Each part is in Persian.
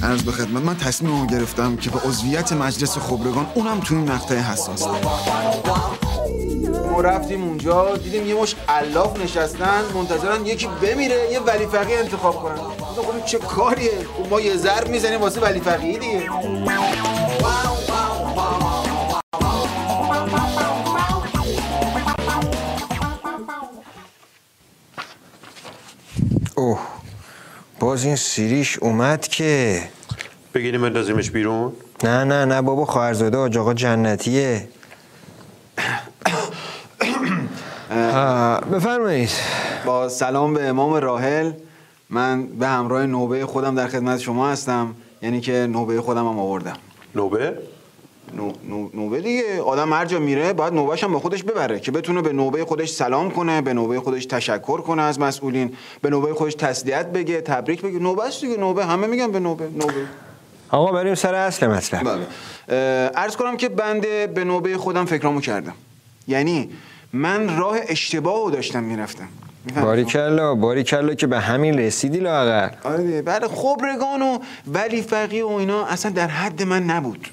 عرض به خدمت، من تصمیممو گرفتم که به عضویت مجلس خبرگان، اونم تو این مقطع حساس. ما رفتیم اونجا دیدیم یه مش علاف نشستن منتظرن یکی بمیره یه ولی فقیه انتخاب کنن. گفتم چه کاریه؟ ما یه ضرب میزنیم واسه ولی فقیه دیگه. اوه باز این سیریش اومد که بگیریم بندازیمش بیرون؟ نه بابا، خواهرزاده حاج آقا جنتیه. بفرمایید. با سلام به امام راحل، من به همراه نوبه خودم در خدمت شما هستم. یعنی که نوبه خودم هم آوردم. نوبه؟ نوبه دیگه، آدم هر جا میره باید نوبهش هم با خودش ببره که بتونه به نوبه خودش سلام کنه، به نوبه خودش تشکر کنه از مسئولین، به نوبه خودش تسلیت بگه، تبریک بگه. نوبه است دیگه، نوبه همه میگن به نوبه. آقا بریم سر اصل مطلب. بله. عرض کنم که بنده به نوبه خودم فکرامو کردم. یعنی من راه اشتباهو داشتم میرفتم. باریکلا که به همین رسیدی لااقل. آره بعد خبرگان و ولی فقیه و اینا اصلا در حد من نبود.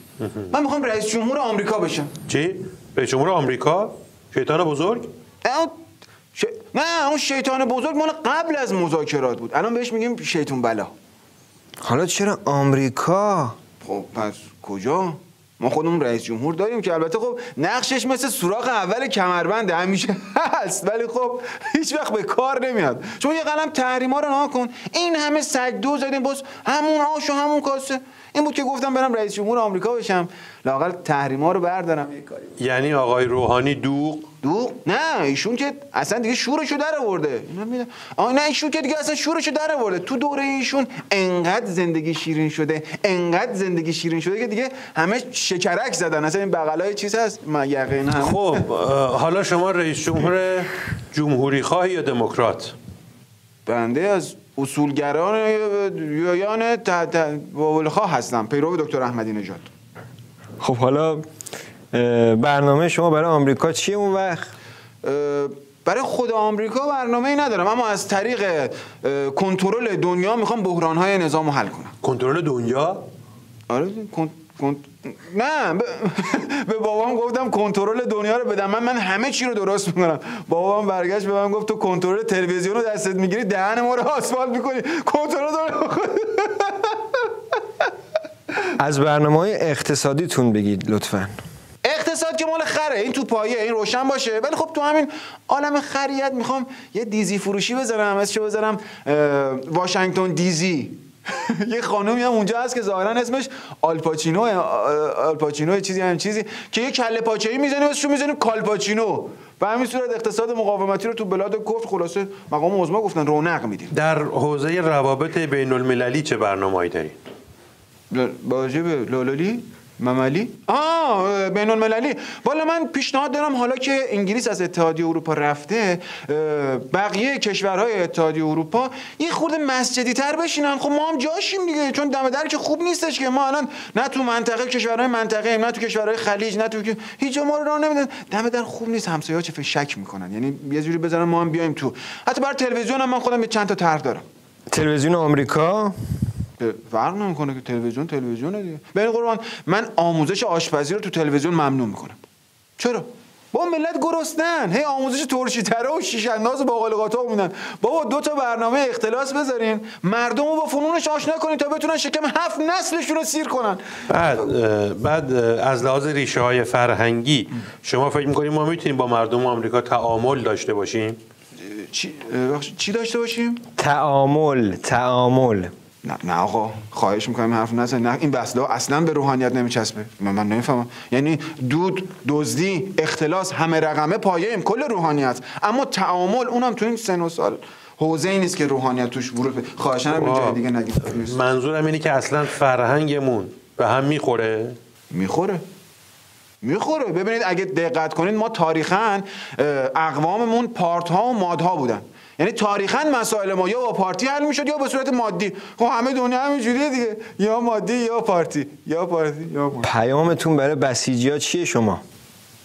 من میخوام رئیس جمهور آمریکا بشم. چی؟ رئیس جمهور آمریکا؟ شیطان بزرگ؟ نه اون شیطان بزرگ مال قبل از مذاکرات بود. الان بهش میگیم شیطان بلا. حالا چرا آمریکا؟ خب پس کجا؟ ما خودمون رئیس جمهور داریم که البته خب نقشش مثل سوراخ اول کمربند همیشه هست، ولی خب هیچ وقت به کار نمیاد. چون یه قلم تحریما رو نها کن، این همه سگدو زدیم باز همون آش و همون کاسه. این بود که گفتم برم رئیس جمهور آمریکا بشم، لااقل تحریما رو بردارم یه کاری. یعنی آقای روحانی دوغ؟ نه ایشون که اصلا دیگه شورشو در آورده. نه ایشون که دیگه اصلا شورشو در آورده. تو دوره ایشون انقدر زندگی شیرین شده که دیگه همه شکرک زدن. اصلا این بغلای چیز هست یقین هم. خب حالا شما رئیس جمهور جمهوری خواهی یا دموکرات؟ بنده از اصولگران یان خواه هستم، پیرو دکتر احمدی نژاد. خب حالا برنامه شما برای آمریکا چیه اون وقت؟ برای خود آمریکا برنامه‌ای ندارم، اما از طریق کنترل دنیا میخوام بحران‌های نظامو حل کنم. کنترل دنیا؟ آره نه به بابام گفتم کنترل دنیا رو بدم، من همه چی رو درست میکنم. بابام برگشت به من گفت تو کنترل تلویزیون رو دستت میگیری دهن ما رو آسفالت میکنی، کنترل دنیا. از برنامه‌های اقتصادیتون بگید لطفاً. اقتصاد که مال خره، این تو پایه، این روشن باشه. ولی خب تو همین عالم خریت میخوام یه دیزی فروشی بذارم، اسمش بذارم واشنگتن دیزی. یه خانومی هم اونجا هست که ظاهرا اسمش آلپاچینو چیزی که یه کله پاچه‌ای میزنی واسه میزنیم کالپاچینو. به همین صورت اقتصاد مقاومتی رو تو بلاد کفر خلاصه مقام عظما گفتن رونق میدیم. در حوزه روابط بین المللی چه برنامه‌ای دارید؟ واجب لالالی مملی؟ بین المللی. والا من پیشنهاد دارم حالا که انگلیس از اتحادیه اروپا رفته، بقیه کشورهای اتحادیه اروپا یه خورده مسجدی تر بشینن. خب ما هم جاشیم دیگه، چون دم در که خوب نیستش که ما الان نه تو منطقه کشورهای منطقه، نه تو کشورهای خلیج، نه تو هیچ جا ما رو راه نمیدن. دم در خوب نیست، همسایه‌ها چه شک میکنن. یعنی یه جوری بذارن ما هم بیایم تو. حتی برای تلویزیون هم من خودم یه چند تا طرح دارم. تلویزیون آمریکا فرق نمیکنه که تلویزیونه دیگه. ببین قربان، من آموزش آشپزی رو تو تلویزیون ممنوع میکنم. چرا؟ با ملت گرسنن، هی آموزش ترشی تره و شیش انداز و باقالی قاطع میدن. بابا 2 تا برنامه اختلاس بذارین، مردم رو با فنونش آشنا کنین تا بتونن شکم 7 نسلشون رو سیر کنن. بعد از لحاظ ریشه های فرهنگی شما فکر میکنید ما میتونیم با مردم آمریکا تعامل داشته باشیم؟ چی داشته باشیم؟ تعامل. نه آقا خواهش میکنم حرف نزن. نه این بحثا اصلا به روحانیت نمیچسبه. من نمیفهمم. یعنی دود، دزدی، اختلاس، همه رقمه پایه‌ایم کل روحانیت، اما تعامل اونم تو این سن و سال حوزه ای نیست که روحانیت توش ورود بده. خواهشاً هم جای دیگه نگید. منظورم اینه که اصلا فرهنگمون به هم میخوره. ببینید اگه دقت کنید ما تاریخاً اقواممون پارت ها و ماد ها بودن. یعنی تاریخاً مسائل ما یا با پارتی حل میشد یا به صورت مادی. خب همه دنیا همینجوریه دیگه، یا مادی یا پارتی. پیامتون برای بسیجی‌ها چیه شما؟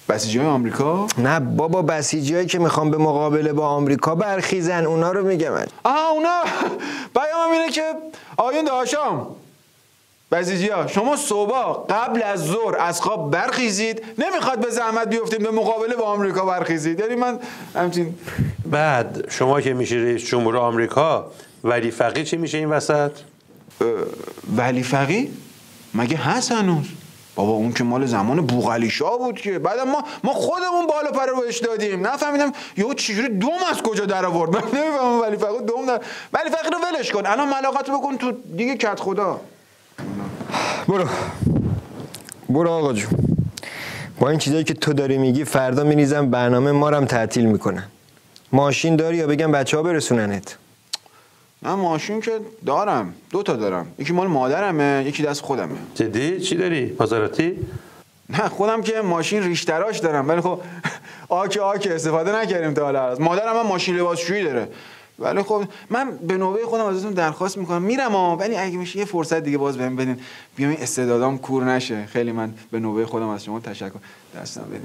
بسیجی‌های آمریکا؟ نه بابا، بسیجی‌هایی که میخوان به مقابله با آمریکا برخیزن، اونا رو میگم من. اونا پیامم اینه که آقایون داداشام، بسیجی‌ها شما صبح قبل از ظهر از خواب برخیزید، نمیخواد به زحمت بیفتید به مقابله با آمریکا برخیزید. یعنی من همچین. بعد شما که میشه رئیس جمهور آمریکا، ولی فقیه چی میشه این وسط؟ ولی فقیه مگه هست هنوز؟ بابا اون که مال زمان بوقلی شاه بود که. بعدم ما خودمون بالا پر رو بهش دادیم. نفهمیدم یهو چجوری دوم از کجا در آورد. من نمیفهمم ولی فقیه دوم در. ولی فقیه رو ولش کن. الان ملاقات بکن تو دیگه کت خدا. برو آقا جون. با این چیزایی که تو داری میگی فردا میریزم برنامه ما رو هم تعطیل میکنن. ماشین داری یا بگم بچه‌ها برسوننت؟ من ماشین که دارم، 2 تا دارم. یکی مال مادرمه، یکی دست خودمه. جدی؟ چی داری؟ مازراتی؟ نه خودم که ماشین ریشتراش دارم، ولی خب آک استفاده نکردیم تا حالا. مادرم هم ماشین لباسشویی داره. ولی خب من به نوبه خودم ازتون درخواست میکنم میرم ولی اگه میشه یه فرصت دیگه باز بهم بدین بیام این استعدادام کور نشه. خیلی من به نوبه خودم از شما تشکر. دستم بدین.